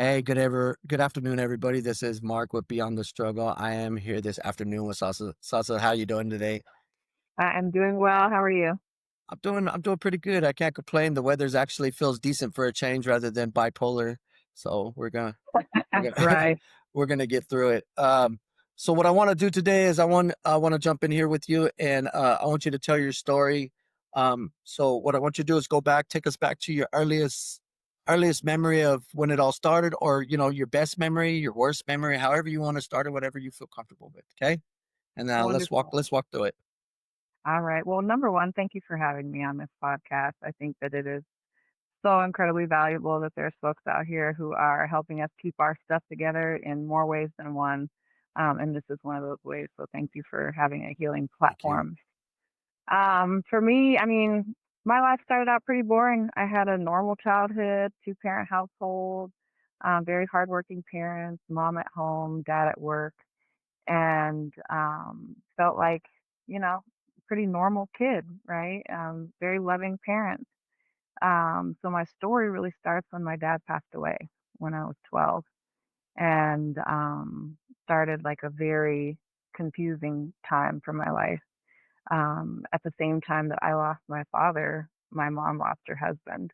Hey, good afternoon, everybody. This is Mark with Beyond the Struggle. I am here this afternoon with Sasa. Sasa, how you doing today? I'm doing well. How are you? I'm doing pretty good. I can't complain. The weather's actually feels decent for a change rather than bipolar. So we're gonna Right. we're gonna get through it. So what I want to do today is I want to jump in here with you, and I want you to tell your story. So what I want you to do is take us back to your earliest memory of when it all started, or your best memory, your worst memory, however you want to start it, whatever you feel comfortable with. Okay, and now Wonderful. let's walk through it. All right. Well, number one, thank you for having me on this podcast. I think that it is so incredibly valuable that there's folks out here who are helping us keep our stuff together in more ways than one. And this is one of those ways. So thank you for having a healing Thank you. platform. For me, I mean, my life started out pretty boring. I had a normal childhood, two-parent household, very hardworking parents, mom at home, dad at work, and felt like, you know, pretty normal kid, right? Very loving parents. So my story really starts when my dad passed away when I was 12, and started like a very confusing time for my life. At the same time that I lost my father, my mom lost her husband.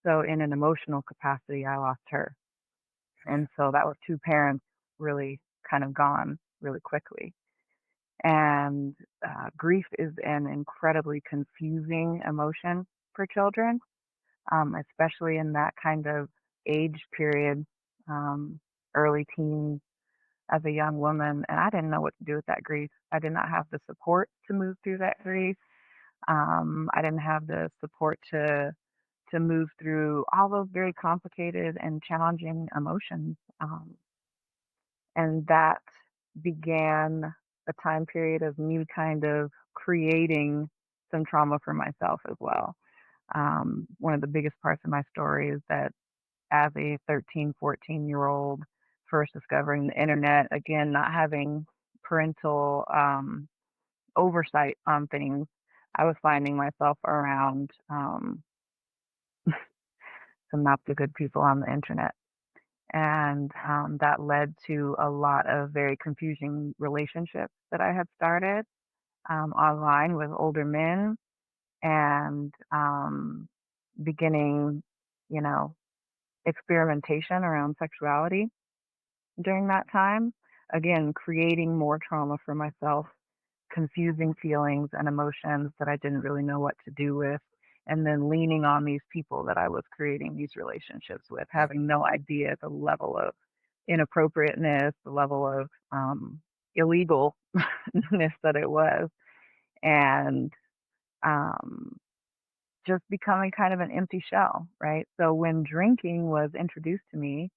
So in an emotional capacity, I lost her. And so that was two parents really kind of gone really quickly. And grief is an incredibly confusing emotion for children, especially in that kind of age period, um, early teens, as a young woman. And I didn't know what to do with that grief. I did not have the support to move through that grief. I didn't have the support to move through all those very complicated and challenging emotions. And that began a time period of me kind of creating some trauma for myself as well. One of the biggest parts of my story is that as a 13, 14-year-old, first discovering the internet, again, not having parental oversight on things, I was finding myself around some not so good people on the internet. And that led to a lot of very confusing relationships that I had started online with older men, and beginning, you know, experimentation around sexuality during that time. Again, creating more trauma for myself, confusing feelings and emotions that I didn't really know what to do with, and then leaning on these people that I was creating these relationships with, Right. having no idea the level of inappropriateness, the level of illegalness that it was, and um, just becoming kind of an empty shell, right? So when drinking was introduced to me,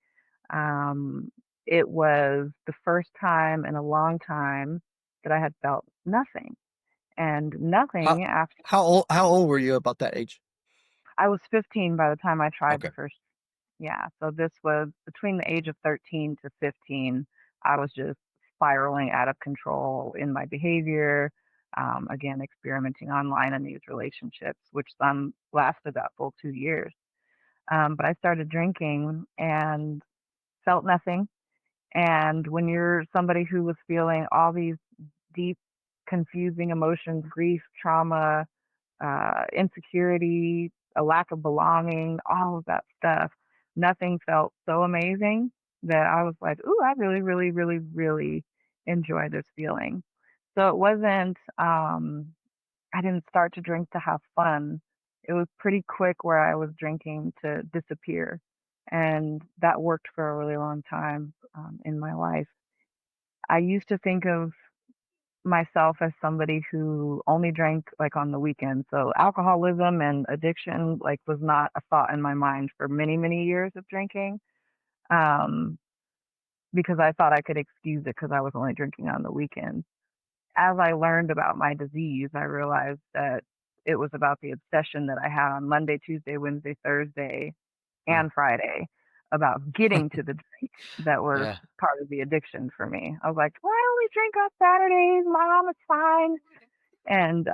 um, it was the first time in a long time that I had felt nothing. And How nothing after how old were you about that age? I was 15 by the time I tried the Okay. first. Yeah, so this was between the age of 13 to 15. I was just spiraling out of control in my behavior, again, experimenting online in these relationships, which some lasted that full 2 years. But I started drinking and felt nothing. And when you're somebody who was feeling all these deep, confusing emotions, grief, trauma, insecurity, a lack of belonging, all of that stuff, nothing felt so amazing that I was like, "Ooh, I really, really, really, really enjoy this feeling." So it wasn't, I didn't start to drink to have fun. It was pretty quick where I was drinking to disappear, and that worked for a really long time, in my life. I used to think of myself as somebody who only drank, like, on the weekends, so alcoholism and addiction, like, was not a thought in my mind for many, many years of drinking, um, because I thought I could excuse it because I was only drinking on the weekends. As I learned about my disease, I realized that it was about the obsession that I had on Monday, Tuesday, Wednesday, Thursday, Mm. and Friday about getting to the drink that was Yeah. part of the addiction for me. I was like, "Well, I only drink on Saturdays, mom, it's fine." And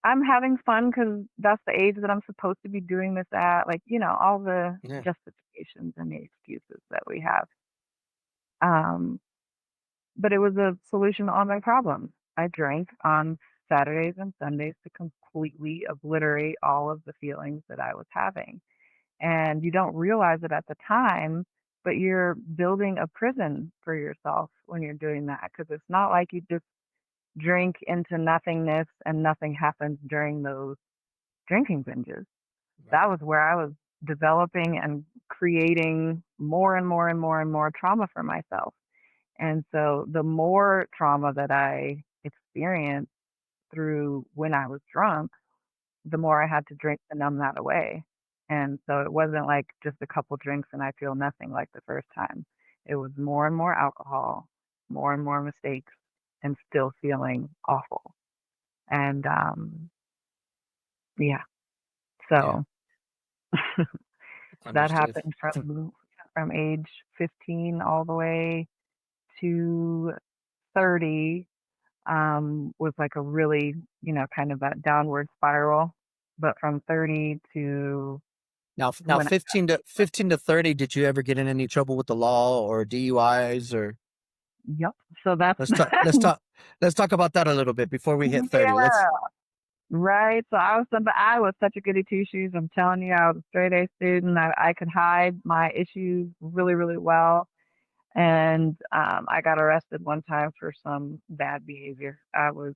I'm having fun because that's the age that I'm supposed to be doing this at, like, all the Yeah. justifications and the excuses that we have. Um, but it was a solution to all my problems. I drank on Saturdays and Sundays to completely obliterate all of the feelings that I was having. And you don't realize it at the time, but you're building a prison for yourself when you're doing that, because it's not like you just drink into nothingness and nothing happens during those drinking binges. Right. That was where I was developing and creating more and more and more and more trauma for myself. And so the more trauma that I experienced through when I was drunk, the more I had to drink to numb that away. And so it wasn't like just a couple drinks and I feel nothing like the first time. It was more and more alcohol, more and more mistakes, and still feeling awful. And yeah, Yeah. so that Understood. happened from age 15 all the way to 30. Was like a really, kind of that downward spiral. But from 30 to Now when 15 to 30, did you ever get in any trouble with the law or DUIs or Yep. So that's let's talk let's talk let's talk about that a little bit before we hit 30. Let's yeah, right. So I was such a goody two shoes. I'm telling you, I was a straight A student. I could hide my issues really, really well. And I got arrested one time for some bad behavior. I was,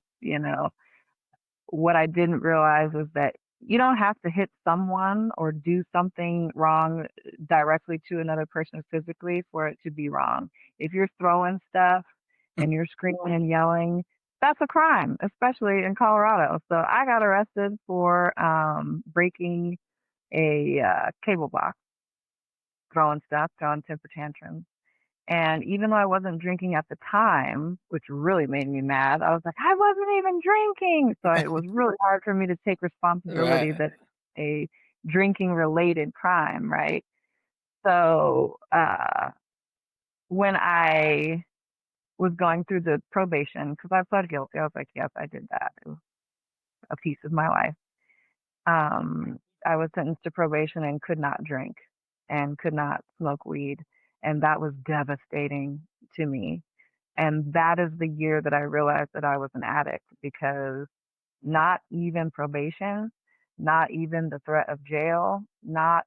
what I didn't realize was that you don't have to hit someone or do something wrong directly to another person physically for it to be wrong. If you're throwing stuff and you're screaming and yelling, that's a crime, especially in Colorado. So I got arrested for breaking a cable box, throwing stuff, throwing temper tantrums. And even though I wasn't drinking at the time, which really made me mad, I was like, I wasn't even drinking. So it was really hard for me to take responsibility right. that a drinking related crime, right? So when I was going through the probation, because I pled guilty, I was like, yes, I did that. It was a piece of my life. I was sentenced to probation and could not drink and could not smoke weed. And that was devastating to me. And that is the year that I realized that I was an addict, because not even probation, not even the threat of jail, not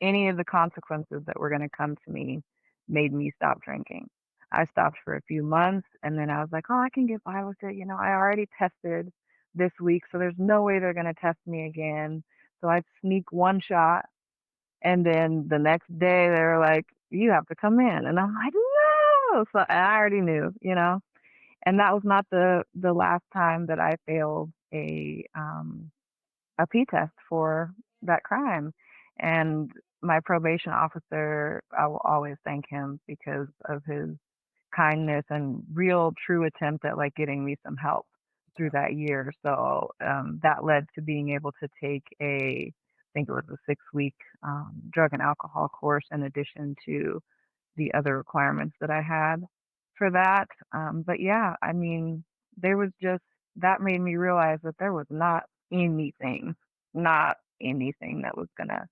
any of the consequences that were going to come to me made me stop drinking. I stopped for a few months and then I was like, oh, I can get by with it. I already tested this week, so there's no way they're going to test me again. So I'd sneak one shot, and then the next day they were like, you have to come in. And I'm like, no. So and I already knew. And that was not the last time that I failed a P test for that crime. And my probation officer, I will always thank him because of his kindness and real true attempt at like getting me some help through that year. So that led to being able to take I think it was a 6 week drug and alcohol course in addition to the other requirements that I had for that. But yeah, I mean, there was just that made me realize that there was anything, not anything that was gonna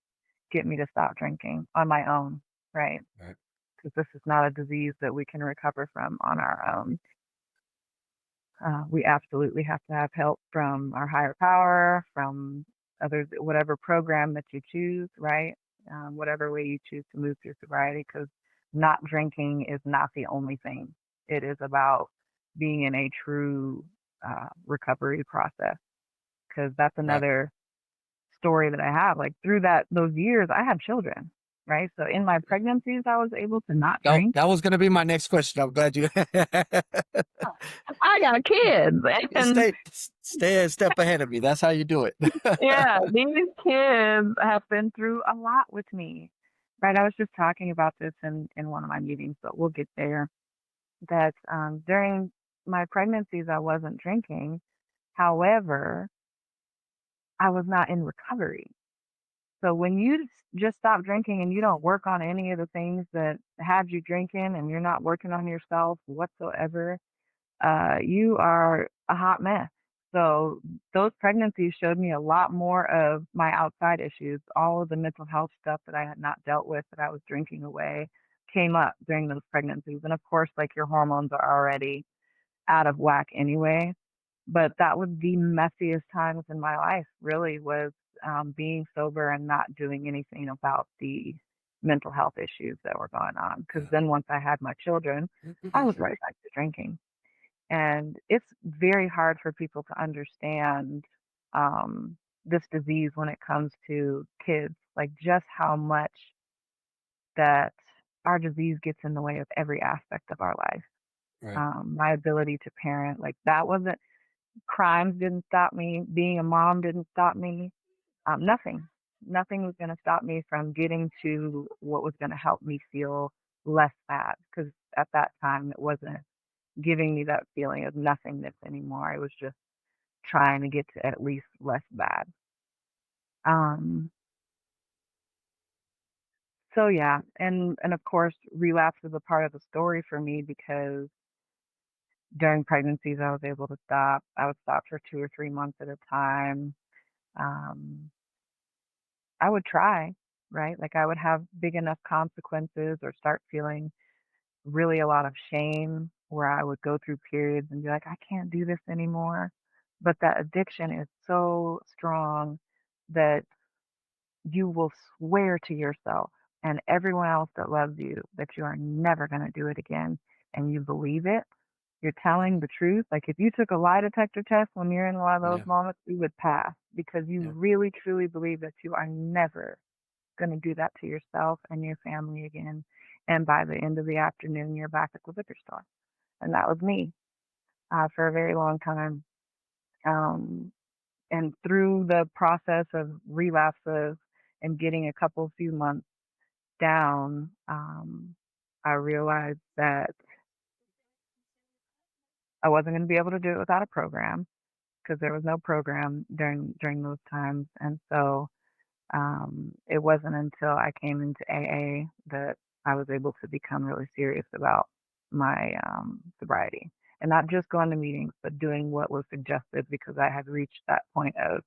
get me to stop drinking on my own, right? Right. Because this is not a disease that we can recover from on our own. We absolutely have to have help from our higher power, from others, whatever program that you choose, right? Whatever way you choose to move through sobriety, because not drinking is not the only thing. It is about being in a true recovery process, because that's Right. another story that I have. Like through those years, I had children, right? So in my pregnancies, I was able to not drink. That was going to be my next question. I'm glad you I got kids, and stay a step ahead of me. That's how you do it. yeah, these kids have been through a lot with me. Right. I was just talking about this in one of my meetings, but we'll get there. That during my pregnancies, I wasn't drinking. However, I was not in recovery. So when you just stop drinking and you don't work on any of the things that had you drinking and you're not working on yourself whatsoever, you are a hot mess. So those pregnancies showed me a lot more of my outside issues. All of the mental health stuff that I had not dealt with, that I was drinking away, came up during those pregnancies. And of course, like, your hormones are already out of whack anyway. But that was the messiest times in my life, really, was being sober and not doing anything about the mental health issues that were going on. Because Yeah. then once I had my children, I was right back to drinking. And it's very hard for people to understand um, this disease when it comes to kids, like, just how much that our disease gets in the way of every aspect of our life. Right. My ability to parent, like, that wasn't, crimes didn't stop me, being a mom didn't stop me, nothing. Nothing was going to stop me from getting to what was going to help me feel less bad. Because at that time, it wasn't giving me that feeling of nothingness anymore. I was just trying to get to at least less bad. Um, so yeah, and of course, relapse is a part of the story for me because during pregnancies, I was able to stop. I would stop for 2 or 3 months at a time. Um, I would try, right? Like, I would have big enough consequences or start feeling really a lot of shame where I would go through periods and be like, I can't do this anymore. But that addiction is so strong that you will swear to yourself and everyone else that loves you that you are never going to do it again. And you believe it. You're telling the truth. Like, if you took a lie detector test when you're in one of those Yeah. moments, you would pass because you Yeah. really, truly believe that you are never going to do that to yourself and your family again. And by the end of the afternoon, you're back at the liquor store. And that was me for a very long time. Um, and through the process of relapses and getting a couple few months down, I realized that I wasn't going to be able to do it without a program because there was no program during those times. And so it wasn't until I came into AA that I was able to become really serious about my sobriety, and not just going to meetings, but doing what was suggested because I had reached that point of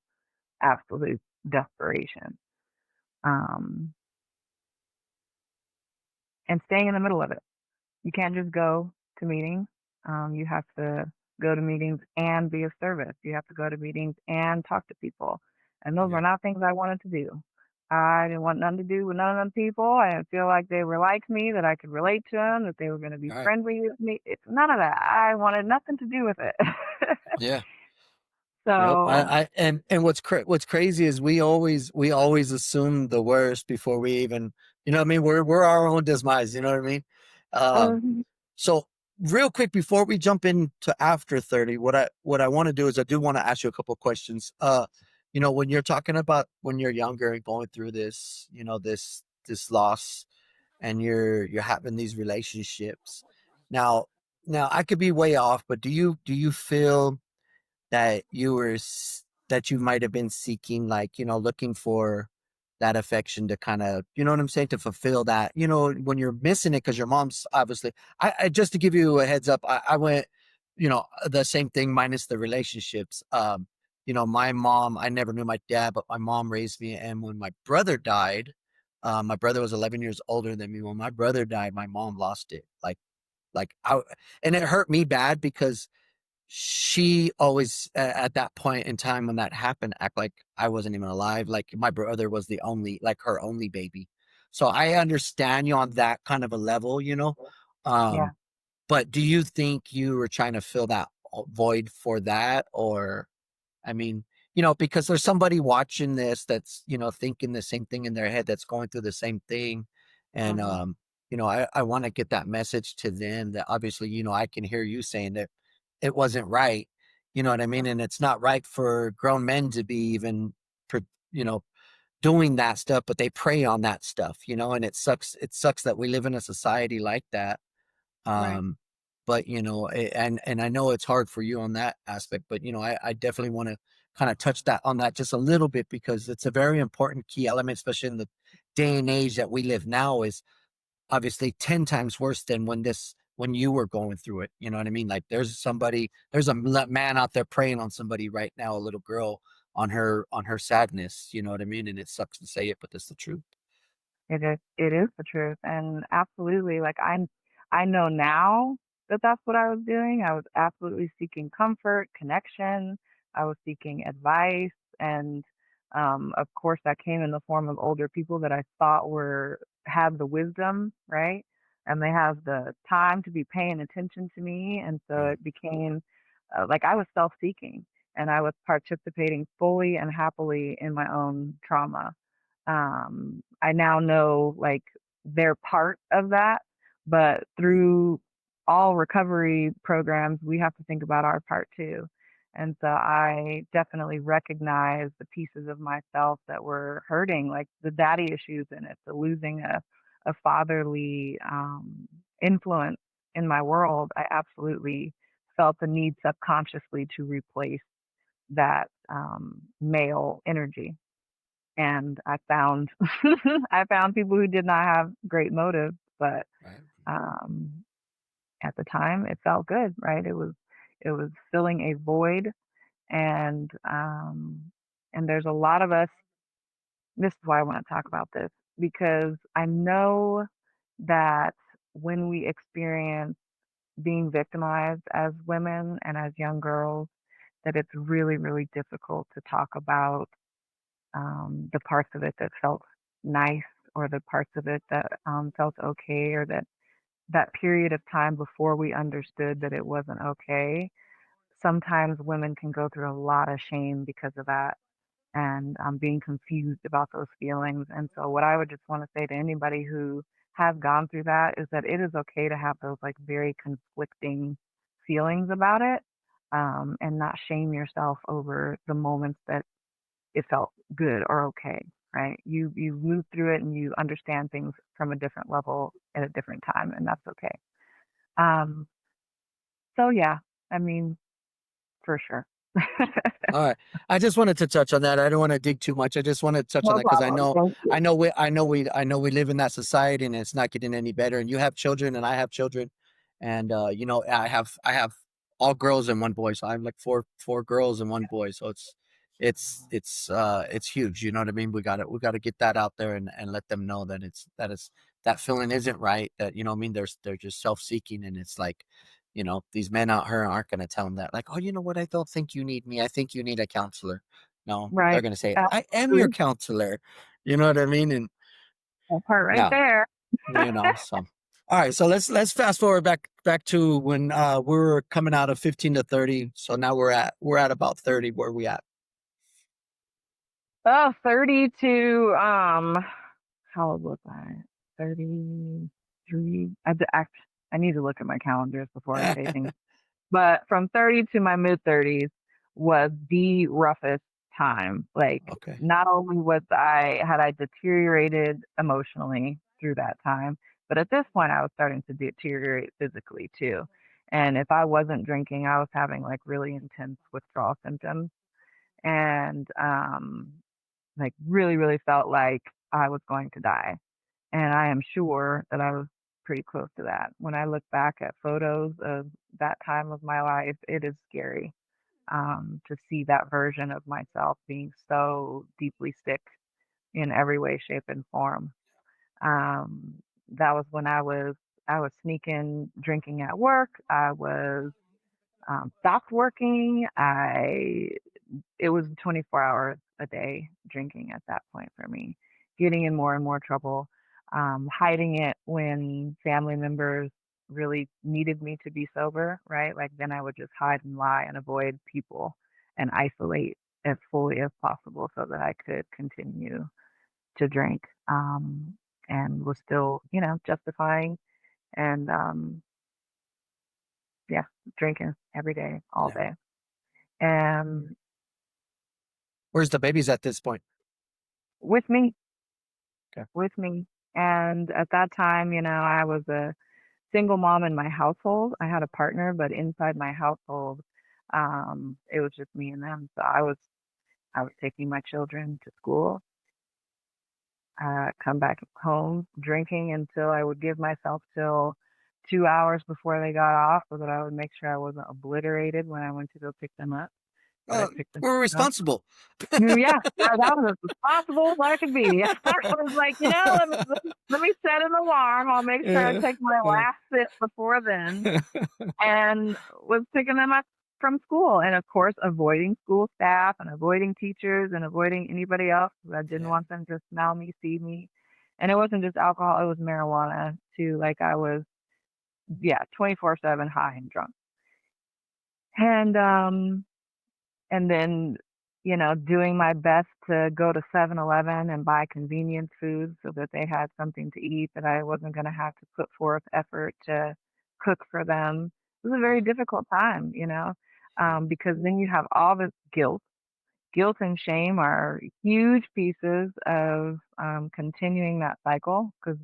absolute desperation, um, and staying in the middle of it. You can't just go to meetings. You have to go to meetings and be of service. You have to go to meetings and talk to people. And those were Yeah. not things I wanted to do. I didn't want nothing to do with none of them people. I didn't feel like they were like me, that I could relate to them, that they were going to be All right. friendly with me. It's none of that. I wanted nothing to do with it. Yeah. Yep. So, And what's crazy is we always assume the worst before we even, you know what I mean? We're our own demise, you know what I mean? Um, um, so real quick before we jump into after 30, what I want to do is I do want to ask you a couple of questions. When you're talking about when you're younger and going through this, this loss and you're having these relationships. Now now I could be way off, but do you feel that that you might have been seeking, like, looking for that affection to kind of, you know what I'm saying, to fulfill that, when you're missing it because your mom's obviously, I just to give you a heads up, I went, the same thing minus the relationships. My mom, I never knew my dad, but my mom raised me. And when my brother died, my brother was 11 years older than me. When my brother died, my mom lost it. Like I, and it hurt me bad because she always at that point in time when that happened act like I wasn't even alive, like my brother was the only, like, her only baby. So I understand you on that kind of a level, yeah. um but do you think you were trying to fill that void for that? Or, I mean, because there's somebody watching this that's, thinking the same thing in their head, that's going through the same thing. And, Hmm. I want to get that message to them that obviously, I can hear you saying that it wasn't right. You know what I mean? And it's not right for grown men to be even, per- you know, doing that stuff, but they prey on that stuff, and it sucks. It sucks that we live in a society like that. Right. um, but and I know it's hard for you on that aspect, but I definitely want to kind of touch that on that just a little bit because it's a very important key element, especially in the day and age that we live now, is obviously 10 times worse than when you were going through it. You know what I mean? Like there's a man out there preying on somebody right now, a little girl on her sadness. You know what I mean? And it sucks to say it, but that's the truth. It is the truth, and absolutely, like, I know now that that's what I was doing. I was absolutely seeking comfort, connection, I was seeking advice, and, of course, that came in the form of older people that I thought had the wisdom, right? And they have the time to be paying attention to me, and so Right. it became, like I was self-seeking, and I was participating fully and happily in my own trauma. I now know like they're part of that, but through all recovery programs, we have to think about our part too. And so I definitely recognize the pieces of myself that were hurting, like the daddy issues in it, the losing a fatherly influence in my world. I absolutely felt the need subconsciously to replace that male energy, and I found I found people who did not have great motives, but Right. um, at the time it felt good, right? It was filling a void, and there's a lot of us. This is why I want to talk about this, because I know that when we experience being victimized as women and as young girls, that it's really, really difficult to talk about the parts of it that felt nice, or the parts of it that felt okay, or that period of time before we understood that it wasn't okay. Sometimes women can go through a lot of shame because of that, and being confused about those feelings. And so, what I would just want to say to anybody who has gone through that is that it is okay to have those like very conflicting feelings about it, and not shame yourself over the moments that it felt good or okay, right? You move through it and you understand things from a different level at a different time, and that's okay. Um, so yeah, I mean, for sure. All right. I just wanted to touch on that. I don't want to dig too much. I just want to touch on No that because problem. Thank you. I know we live in that society and it's not getting any better. And you have children and I have children, and you know, I have all girls and one boy, so I'm like four girls and one boy. So it's huge. You know what I mean? We got to get that out there and let them know that that feeling isn't right. That you know what I mean. They're just self seeking, and it's like, you know, these men out here aren't going to tell them that, like, oh, you know what? I don't think you need me. I think you need a counselor. No, they're Right. going to say, I am your Absolutely. counselor. You know what I mean? And That part right yeah, there. you know, so. All right, so let's fast forward back to when we were coming out of 15 to 30. So now we're at about 30. Where we at? Oh, 30 to how old was I? 33. I need to look at my calendars before I say things. But from 30 to my mid-30s was the roughest time. Like, Okay. not only had I deteriorated emotionally through that time, but at this point I was starting to deteriorate physically too. And if I wasn't drinking, I was having like really intense withdrawal symptoms, and like really, really felt like I was going to die. And I am sure that I was pretty close to that. When I look back at photos of that time of my life, it is scary, to see that version of myself being so deeply sick in every way, shape, and form. That was when I was sneaking drinking at work. I was stopped working. I It was 24 hours a day drinking at that point for me, getting in more and more trouble, hiding it when family members really needed me to be sober, right? Like then I would just hide and lie and avoid people and isolate as fully as possible so that I could continue to drink, and was still, justifying and, yeah, drinking every day, all Yeah. day. And Where's the babies at this point? with me, Okay. with me. And at that time, I was a single mom in my household. I had a partner, but inside my household, it was just me and them. So I was taking my children to school, come back home drinking until I would give myself till 2 hours before they got off so that I would make sure I wasn't obliterated when I went to go pick them up. But I picked them We're up. responsible. Yeah, that was as responsible as I could be. I was like, let me set an alarm. I'll make sure I Yeah. take my Yeah. last sip before then, and was picking them up from school. And of course, avoiding school staff and avoiding teachers and avoiding anybody else 'cause I didn't Yeah. want them to smell me, see me. And it wasn't just alcohol, it was marijuana too. Like I was, yeah, 24/7 high and drunk. And and then, doing my best to go to 7-Eleven and buy convenience foods so that they had something to eat, that I wasn't going to have to put forth effort to cook for them. It was a very Yeah. difficult time, Yeah. because then you have all this guilt. Guilt and shame are huge pieces of continuing that cycle because,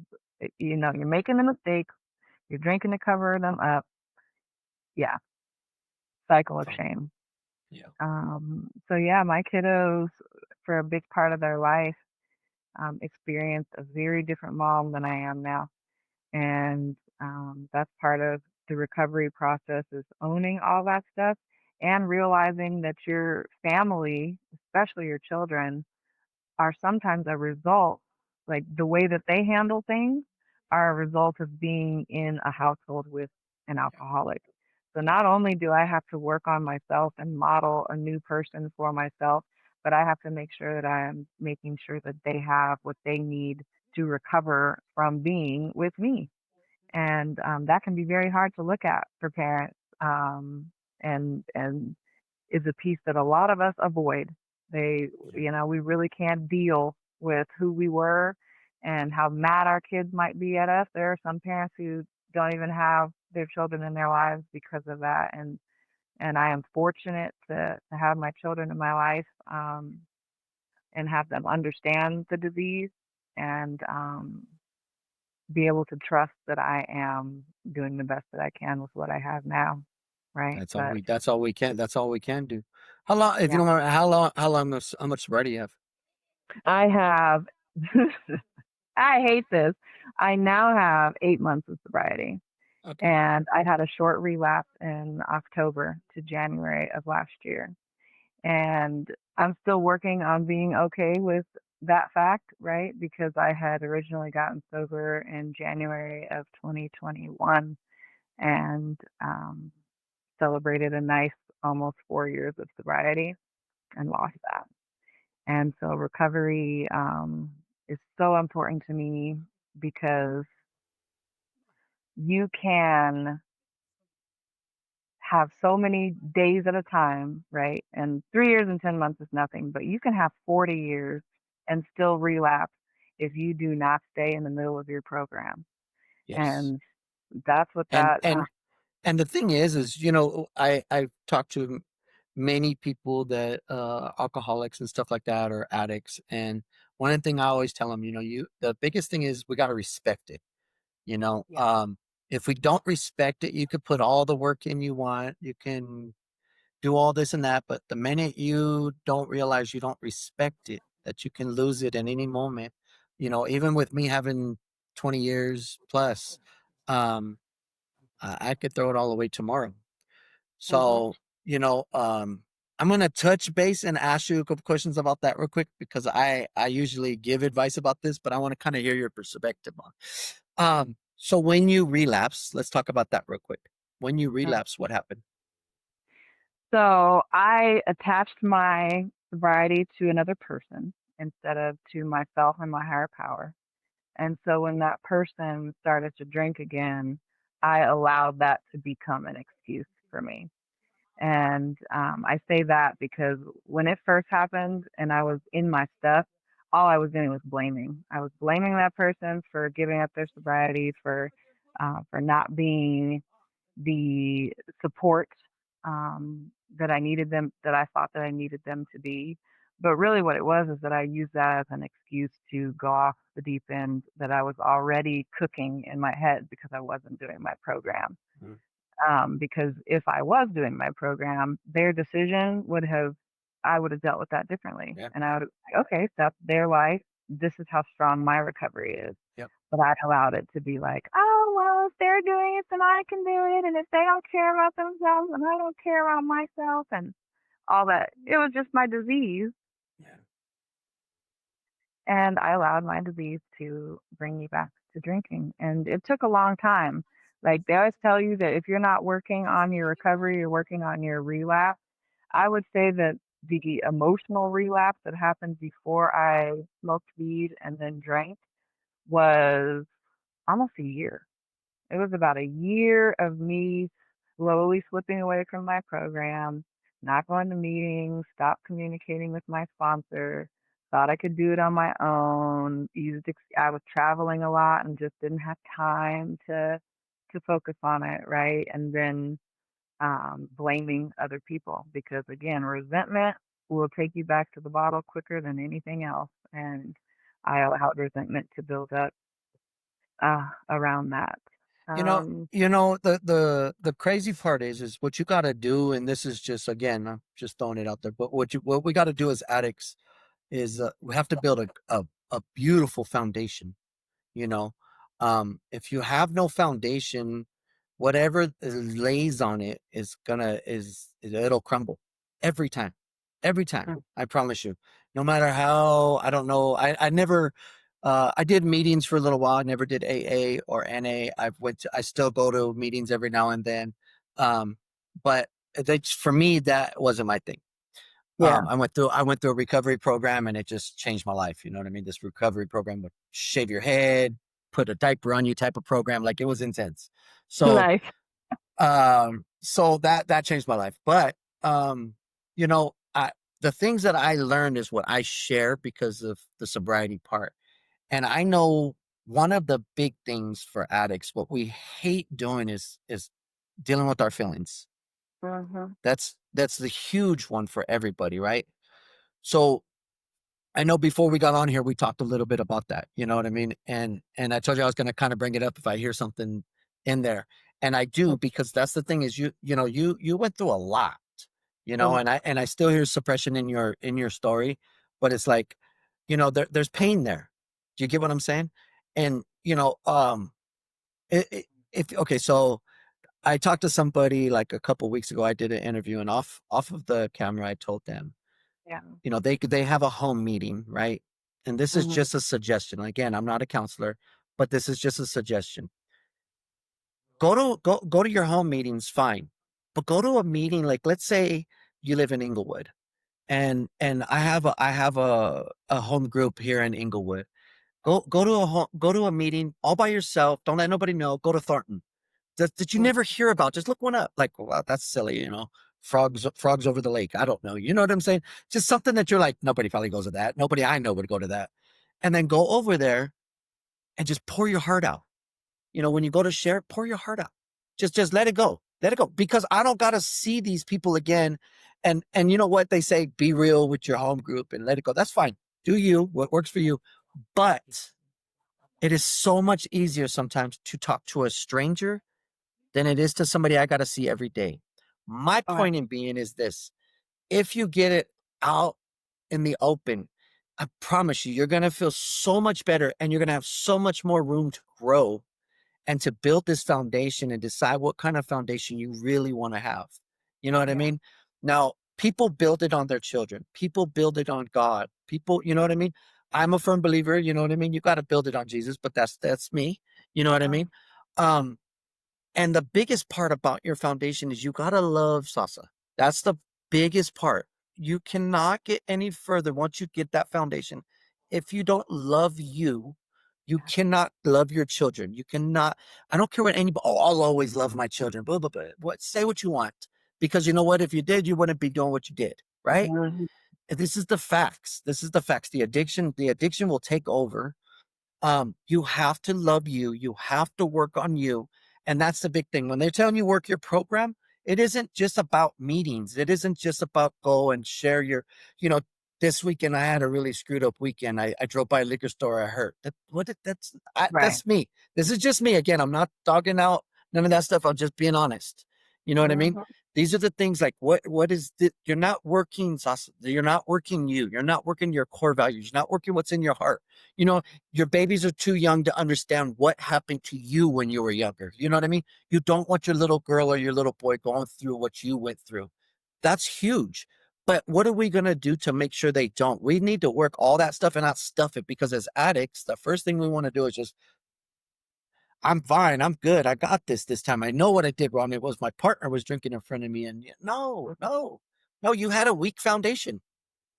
you're making a mistake, you're drinking to cover them up. Yeah, cycle of So, shame. yeah. So yeah, my kiddos, for a big part of their life, experienced a very different mom than I am now, and that's part of the recovery process is owning all that stuff and realizing that your family, especially your children, are sometimes a result, like the way that they handle things are a result of being in a household with an Yeah. alcoholic. So not only do I have to work on myself and model a new person for myself, but I have to make sure that I am making sure that they have what they need to recover from being with me. And that can be very hard to look at for parents. And is a piece that a lot of us avoid. Yeah. We really can't deal with who we were and how mad our kids might be at us. There are some parents who don't even have their children in their lives because of that. And I am fortunate to have my children in my life, and have them understand the disease and be able to trust that I am doing the best that I can with what I have now. Right. But That's all we can do. How long, if you yeah, don't mind, how much sobriety you have? I have I hate this. I now have 8 months of sobriety, Okay. and I had a short relapse in October to January of last year. And I'm still working on being okay with that fact, right? Because I had originally gotten sober in January of 2021 and celebrated a nice almost 4 years of sobriety and lost that. And so recovery is so important to me because you can have so many days at a time, right? And 3 years and 10 months is nothing, but you can have 40 years and still relapse if you do not stay in the middle of your program. Yes. And that's what And that, and and the thing is, I've talked to many people that alcoholics and stuff like that or addicts, and one thing I always tell them, the biggest thing is we got to respect it. You know, yeah, um, if we don't respect it, you could put all the work in you want, you can do all this and that, but the minute you don't realize you don't respect it, that you can lose it at any moment, even with me having 20 years plus, um, I could throw it all away tomorrow. hmm So, I'm gonna touch base and ask you a couple questions about that real quick because I usually give advice about this, but I want to kind of hear your perspective on. So when you relapse, let's talk about that real quick. When you relapse, what happened? So I attached my sobriety to another person instead of to myself and my higher power. And so when that person started to drink again, I allowed that to become an excuse for me. And I say that because when it first happened and I was in my stuff, all I was doing was blaming. I was blaming that person for giving up their sobriety, for not being the support that I needed them, that I thought that I needed them to be. But really, what it was is that I used that as an excuse to go off the deep end that I was already cooking in my head because I wasn't doing my program. Mm. Because if I was doing my program, their decision I would have dealt with that differently. Yeah. And I would, okay, that's their life. This is how strong my recovery is. Yep. but I allowed it to be like, oh, well, if they're doing it, then I can do it. And if they don't care about themselves, then I don't care about myself and all that. It was just my disease. Yeah. And I allowed my disease to bring me back to drinking. And it took a long time. Like they always tell you that if you're not working on your recovery, you're working on your relapse. I would say that the emotional relapse that happened before I smoked weed and then drank was almost a year. It was about a year of me slowly slipping away from my program, not going to meetings, stopped communicating with my sponsor, thought I could do it on my own. I was traveling a lot and just didn't have time to focus on it, right? And then blaming other people because again, resentment will take you back to the bottle quicker than anything else. And I allowed resentment to build up around that. You know, Um, the crazy part is what you got to do, and this is just again, I'm just throwing it out there. But what we got to do as addicts is we have to build a beautiful foundation. You know, if you have no foundation, whatever lays on it it'll crumble every time. mm, I promise you. No matter how, I don't know. I never. I did meetings for a little while. I never did AA or NA. I still go to meetings every now and then. Um, but for me, that wasn't my thing. yeah, I went through a recovery program and it just changed my life. You know what I mean? This recovery program would shave your head, put a diaper on you type of program. Like it was intense. So, nice. that changed my life. But, you know, the things that I learned is what I share because of the sobriety part. And I know one of the big things for addicts, what we hate doing is dealing with our feelings. Mhm. That's the huge one for everybody, right? So I know before we got on here, we talked a little bit about that. You know what I mean? And I told you I was going to kind of bring it up if I hear something in there, and I do because that's the thing is you went through a lot, Mhm. and I still hear suppression in your story, but it's like, there's pain there. Do you get what I'm saying? And if okay, so I talked to somebody like a couple weeks ago. I did an interview, and off of the camera, I told them Yeah. they have a home meeting, right? And this is Mhm. just a suggestion. Again, I'm not a counselor, but this is just a suggestion. Go to your home meetings, fine, but go to a meeting like, let's say you live in Inglewood, and I have a home group here in Inglewood. Go to a meeting all by yourself. Don't let nobody know. Go to Thornton that you Mm. never hear about. Just look one up. Like, well, that's silly, frogs over the lake. I don't know. You know what I'm saying? Just something that you're like, nobody probably goes to that. Nobody I know would go to that. And then go over there and just pour your heart out. When you go to share, pour your heart out. Just let it go. Let it go. Because I don't gotta see these people again. And you know what they say, be real with your home group and let it go. That's fine. Do you what works for you. But it is so much easier sometimes to talk to a stranger than it is to somebody I got to see every day. My Oh, point in being is this: if you get it out in the open, I promise you, you're going to feel so much better and you're going to have so much more room to grow and to build this foundation and decide what kind of foundation you really want to have. You know what I yeah. mean? Now, people build it on their children, people build it on God. People, you know what I mean? I'm a firm believer, you know what I mean? You got to build it on Jesus, but that's me. You know what I mean? Um, and the biggest part about your foundation is you gotta love Sasa. That's the biggest part. You cannot get any further once you get that foundation. If you don't love you, you cannot love your children. You cannot. I don't care what anybody. Oh, I'll always love my children. Blah blah blah. What? Say what you want, because you know what? If you did, you wouldn't be doing what you did, right? Mhm. This is the facts. This is the facts. The addiction will take over. You have to love you. You have to work on you. And that's the big thing. When they're telling you work your program, it isn't just about meetings. It isn't just about go and share you know, this weekend I had a really screwed up weekend. I drove by a liquor store. I hurt. Right. That's me. This is just me. Again, I'm not dogging out none of that stuff. I'm just being honest. You know what I mean? Mhm. These are the things like you're not working, Sasa. You're not working you. You're not working your core values. You're not working what's in your heart. You know, your babies are too young to understand what happened to you when you were younger. You know what I mean? You don't want your little girl or your little boy going through what you went through. That's huge. But what are we going to do to make sure they don't? We need to work all that stuff and not stuff it, because as addicts, the first thing we want to do is just, I'm fine. I'm good. I got this time. I know what I did wrong. It was my partner was drinking in front of me. And no, no, no, you had a weak foundation.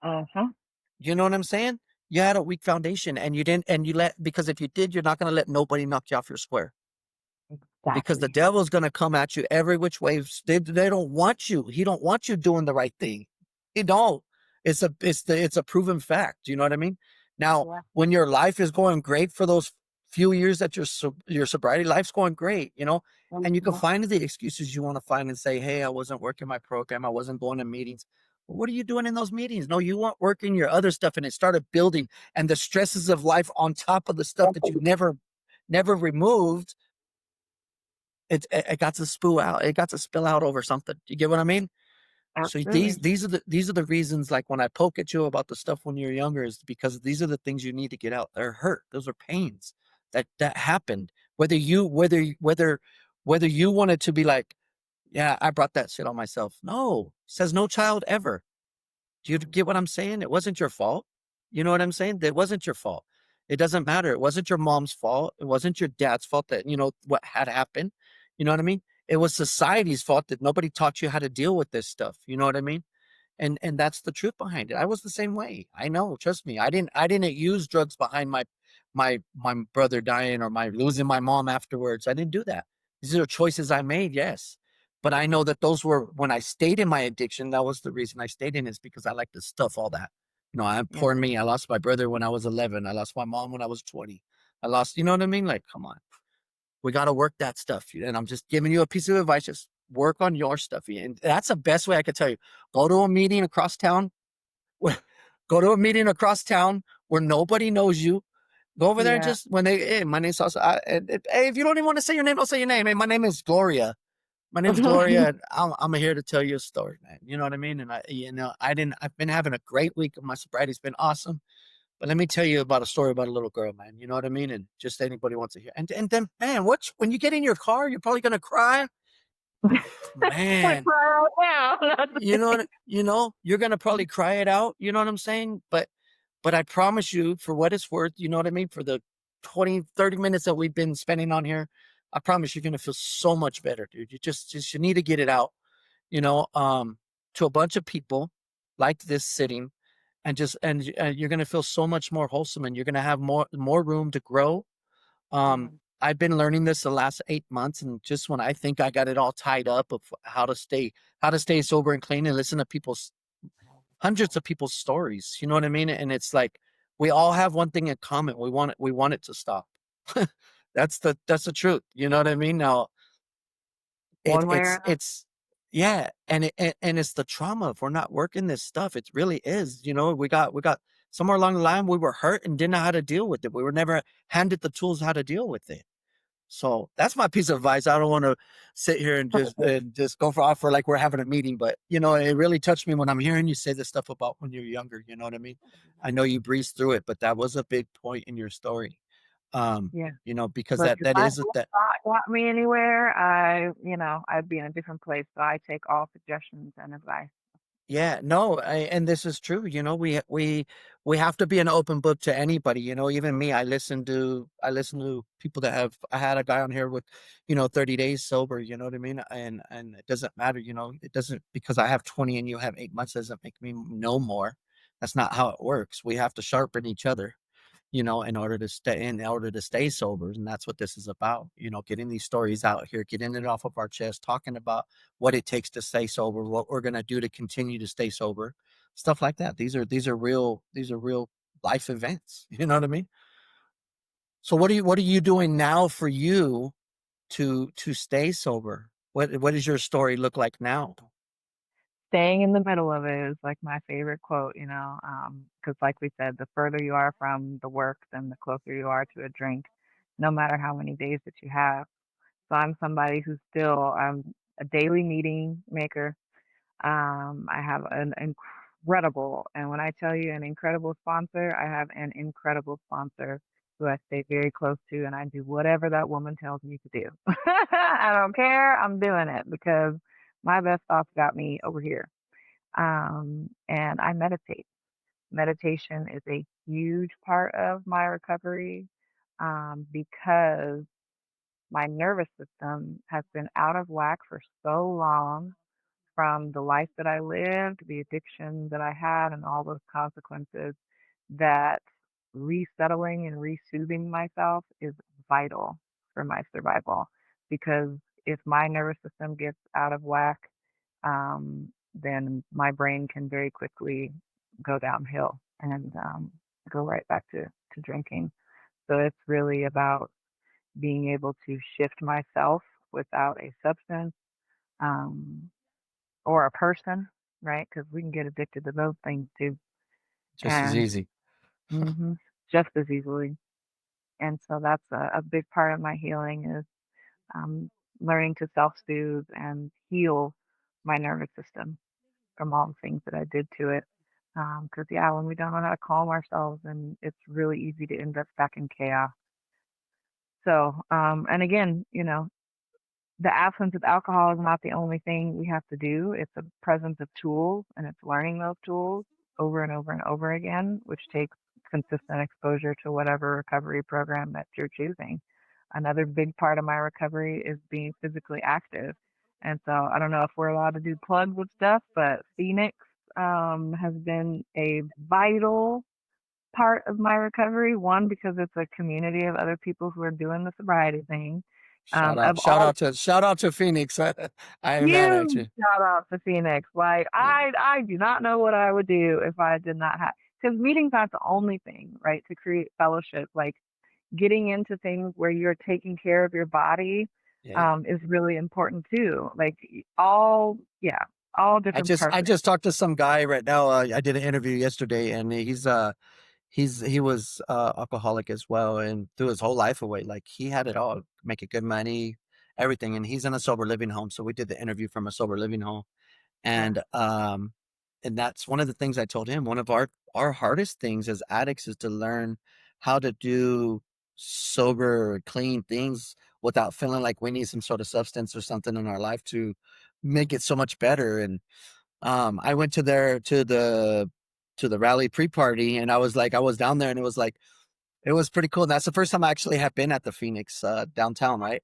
Uh-huh. You know what I'm saying? You had a weak foundation and you didn't, and you let, because if you did, you're not going to let nobody knock you off your square, because the Exactly. devil's going to come at you every which way. They don't want you. He don't want you doing the right thing. He don't. It's a proven fact. You know what I mean? Now, Yeah. when your life is going great for those few years that your sobriety life's going great, and you can Mhm. find the excuses you want to find and say, "Hey, I wasn't working my program. I wasn't going to meetings." Well, what are you doing in those meetings? No, you weren't working your other stuff, and it started building, and the stresses of life on top of the stuff that you never removed, it got to spill out. It got to spill out over something. You get what I mean? So these Absolutely. these are the reasons. Like when I poke at you about the stuff when you're younger, is because these are the things you need to get out. They're hurt. Those are pains that happened. Whether you wanted to be like, yeah, I brought that shit on myself. No, says no child ever. Do you get what I'm saying? It wasn't your fault. You know what I'm saying? It wasn't your fault. It doesn't matter. It wasn't your mom's fault. It wasn't your dad's fault that, what had happened. You know what I mean? It was society's fault that nobody taught you how to deal with this stuff. You know what I mean? And that's the truth behind it. I was the same way. I know, trust me. I didn't use drugs behind my brother dying or my losing my mom afterwards. I didn't do that. These are choices I made, yes. But I know that those were when I stayed in my addiction, that was the reason I stayed in, is because I like to stuff all that. I'm Yeah. poor me. I lost my brother when I was 11. I lost my mom when I was 20. I lost, you know what I mean? Like, come on. We got to work that stuff. And I'm just giving you a piece of advice. Just work on your stuff. And that's the best way I could tell you. Go to a meeting across town. Go to a meeting across town where nobody knows you. Go over there and Yeah. just when they, hey, my name's Sasa. Hey, if you don't even want to say your name, don't say your name. Hey, my name is Gloria. My name's Gloria. And I'm here to tell you a story, man. You know what I mean? And I've been having a great week. My sobriety's been awesome. But let me tell you about a story about a little girl, man. You know what I mean? And just anybody wants to hear. And then, man, when you get in your car, you're probably gonna cry, Like man. right now. You're gonna probably cry it out. You know what I'm saying? But I promise you, for what it's worth, you know what I mean? For the 20, 30 minutes that we've been spending on here, I promise you're gonna feel so much better, dude. You just you need to get it out, you know, um, to a bunch of people like this sitting, and you're gonna feel so much more wholesome, and you're gonna have more room to grow. Mm. I've been learning this the last 8 months, and just when I think I got it all tied up of how to stay sober and clean and listen to people's hundreds of people's stories. You know what I mean? And it's like we all have one thing in common. We want it to stop. That's the truth. You know what I mean? Now it One way or it's another. it's yeah, and it's the trauma if we're not working this stuff. It really is. We got somewhere along the line we were hurt and didn't know how to deal with it. We were never handed the tools how to deal with it. So that's my piece of advice. I don't want to sit here and just go for off for like we're having a meeting, but it really touched me when I'm hearing you say this stuff about when you're younger. You know what I mean? I know you breezed through it, but that was a big point in your story. Yeah. Because Look, that if that my is that. thought got me anywhere, I'd be in a different place. So I take all suggestions and advice. Yeah, no, and this is true. We have to be an open book to anybody. Even me. I listen to people that have. I had a guy on here with, 30 days sober. You know what I mean? And it doesn't matter. It doesn't, because I have 20 and you have 8 months doesn't make me know more. That's not how it works. We have to sharpen each other, in order to stay sober. And that's what this is about, getting these stories out here, getting it off of our chest, talking about what it takes to stay sober, what we're going to do to continue to stay sober, stuff like that. These are real life events. You know what I mean? So what are you doing now for you to stay sober? What does your story look like now? Staying in the middle of it is like my favorite quote, because like we said, the further you are from the work, then the closer you are to a drink, no matter how many days that you have. So I'm somebody who's still a daily meeting maker. I have an incredible, and when I tell you an incredible sponsor, I have an incredible sponsor who I stay very close to, and I do whatever that woman tells me to do. I don't care. I'm doing it because my best thoughts got me over here. And I meditate. Meditation is a huge part of my recovery because my nervous system has been out of whack for so long from the life that I lived, the addiction that I had, and all those consequences that resettling and resoothing myself is vital for my survival. Because if my nervous system gets out of whack, then my brain can very quickly go downhill and go right back to drinking. So it's really about being able to shift myself without a substance um, or a person, right? Because we can get addicted to those things too, Just as and easy. hmm just as easily. And so that's a big part of my healing is um, learning to self-soothe and heal my nervous system from all the things that I did to it. Because yeah, when we don't know how to calm ourselves, and it's really easy to end up back in chaos. So, and again, the absence of alcohol is not the only thing we have to do. It's a presence of tools, and it's learning those tools over and over and over again, which takes consistent exposure to whatever recovery program that you're choosing. Another big part of my recovery is being physically active. And so I don't know if we're allowed to do plugs with stuff, but Phoenix has been a vital part of my recovery. One, because it's a community of other people who are doing the sobriety thing. Of all Shout out to Phoenix. I ain't mad at huge you. shout out to Phoenix. Like Yeah. I do not know what I would do if I did not have because meeting's not the only thing, right? To create fellowship, like getting into things where you're taking care of your body Yeah. is really important too. Like all yeah, all different I purpose. just talked to some guy right now. I did an interview yesterday, and he was alcoholic as well, and threw his whole life away. Like he had it all, making good money, everything, and he's in a sober living home. So we did the interview from a sober living home, Yeah. and um, and that's one of the things I told him. One of our hardest things as addicts is to learn how to do sober, clean things without feeling like we need some sort of substance or something in our life to make it so much better. And I went to the rally pre-party, and I was down there, and it was pretty cool. That's the first time I actually have been at the Phoenix downtown, right?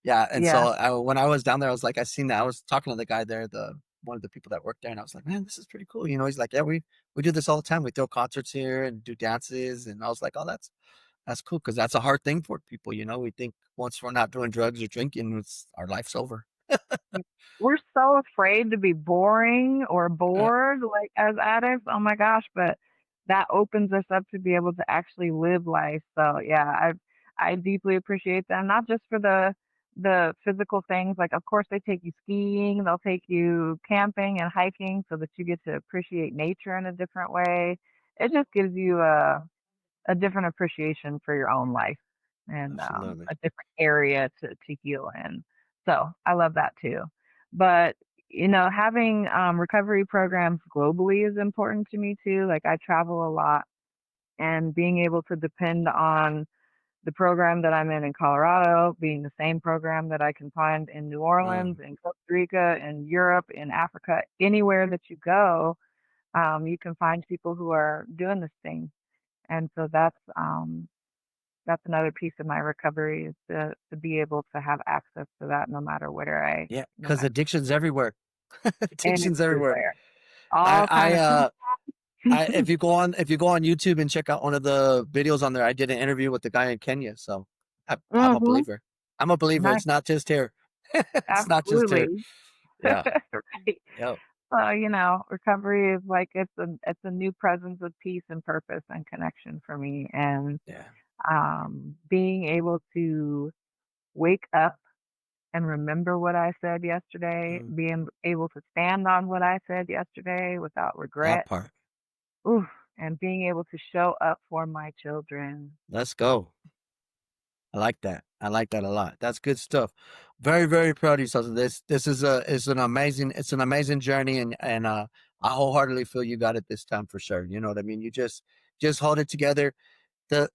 Yeah, and Yeah. so when I was down there, I was like, I seen that. I was talking to the guy there, the one of the people that worked there, and I was like, man, this is pretty cool. He's like, yeah, we do this all the time. We throw concerts here and do dances, and I was like, oh, that's cool because that's a hard thing for people. We think once we're not doing drugs or drinking, our life's over. We're so afraid to be boring or Uh, bored, like, as addicts, oh my gosh, but that opens us up to be able to actually live life, so, yeah, I deeply appreciate them, not just for the physical things, like, of course, they take you skiing, they'll take you camping and hiking so that you get to appreciate nature in a different way. It just gives you a different appreciation for your own life and Absolutely. a different area to heal in. So I love that too. But having recovery programs globally is important to me too. Like I travel a lot, and being able to depend on the program that I'm in Colorado being the same program that I can find in New Orleans, Um, in Costa Rica, in Europe, in Africa, anywhere that you go, you can find people who are doing this thing. And so that's another piece of my recovery is to be able to have access to that no matter where I yeah, no because matter addiction's everywhere. Addiction's everywhere. everywhere. All I kind of if you go on YouTube and check out one of the videos on there, I did an interview with the guy in Kenya. So I'm a mhm. believer. I'm a believer. Nice. It's not just here. It's not just here. Absolutely. Yeah. Right. Yep. So, recovery is like it's a new presence of peace and purpose and connection for me. And Yeah. being able to wake up and remember what I said yesterday, Mm, being able to stand on what I said yesterday without that regret. part. Ooh, and being able to show up for my children. Let's go. I like that. I like that a lot. That's good stuff. Very, very proud of you, Sasa. This is an amazing, it's an amazing journey, and I wholeheartedly feel you got it this time for sure. You know what I mean? You just hold it together. The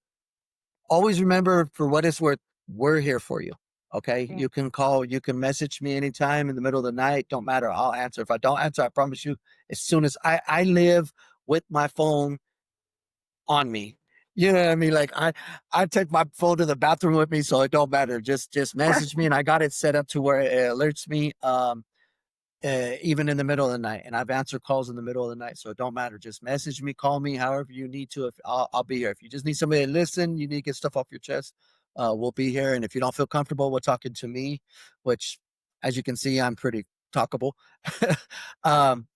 Always remember, for what it's worth, we're here for you. Okay, Yeah. you can call, you can message me anytime in the middle of the night. Don't matter. I'll answer. If I don't answer, I promise you, as soon as I live with my phone on me. You know what I mean? Like I take my phone to the bathroom with me, so it don't matter. Just message me, and I got it set up to where it alerts me. Even in the middle of the night. And I've answered calls in the middle of the night, so it don't matter. Just message me, call me, however you need to. If I'll be here. If you just need somebody to listen, you need to get stuff off your chest. We'll be here. And if you don't feel comfortable with talking to me, which, as you can see, I'm pretty talkable.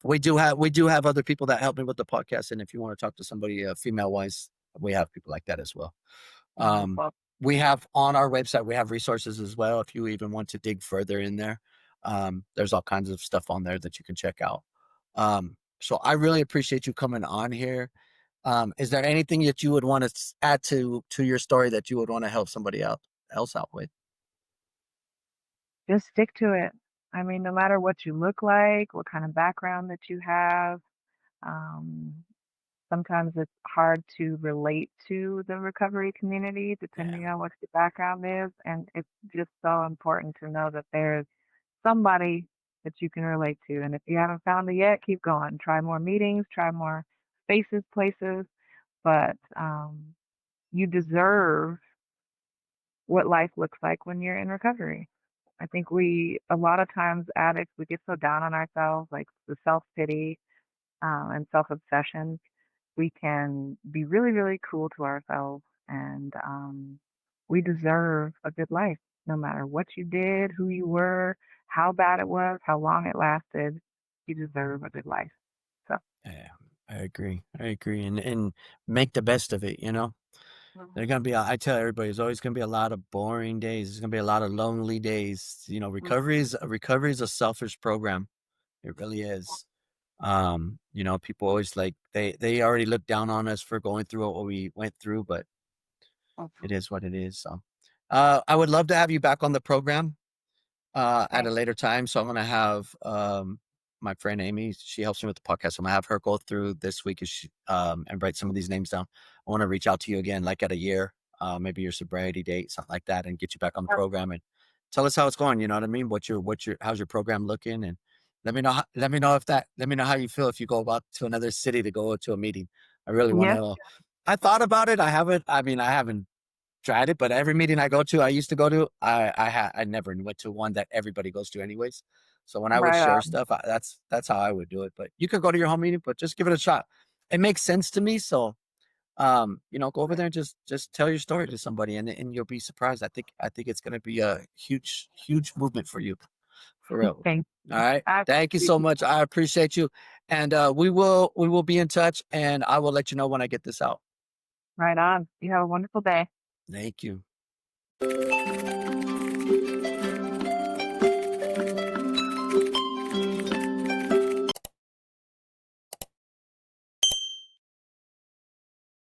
We do have other people that help me with the podcast, and if you want to talk to somebody female wise, we have people like that as well. Um, Wonderful. we have on our website, we have resources as well. If you even want to dig further in there, there's all kinds of stuff on there that you can check out. So I really appreciate you coming on here. Is there anything that you would want to add to your story that you would want to help somebody else out with? Just stick to it. I mean, no matter what you look like, what kind of background that you have, um, sometimes it's hard to relate to the recovery community Yeah, depending on what your background is. And it's just so important to know that there's somebody that you can relate to. And if you haven't found it yet, keep going. Try more meetings, try more spaces, places. But you deserve what life looks like when you're in recovery. I think a lot of times, addicts, we get so down on ourselves, like the self pity and self obsession. We can be really, really cruel to ourselves, and we deserve a good life, no matter what you did, who you were, how bad it was, how long it lasted. You deserve a good life. So, yeah, I agree. I agree, and make the best of it. You know, they're gonna be. I tell everybody, there's always gonna be a lot of boring days. There's gonna be a lot of lonely days. You know, recovery is a selfish program. It really is. People always like they already look down on us for going through what we went through, but it is what it is. So, I would love to have you back on the program at okay. a later time. So I'm gonna have my friend Amy. She helps me with the podcast. I'm gonna have her go through this week and write some of these names down. I want to reach out to you again, like at a year, maybe your sobriety date, something like that, and get you back on the program and tell us how it's going. You know what I mean? How's your program looking? And let me know how you feel if you go about to another city to go to a meeting. I really want to Yes. know. I thought about it. I haven't. I mean, I haven't tried it, but every meeting I used to go to, I never went to one that everybody goes to anyways. So when I would Right share on. stuff, that's how I would do it. But you could go to your home meeting, but just give it a shot. It makes sense to me. So go over there and just tell your story to somebody, and you'll be surprised. I think it's gonna be a huge, huge movement for you, for real. Thank All you. right. I Thank you appreciate so you. much. I appreciate you. And we will be in touch, and I will let you know when I get this out. Right on. You have a wonderful day. Thank you.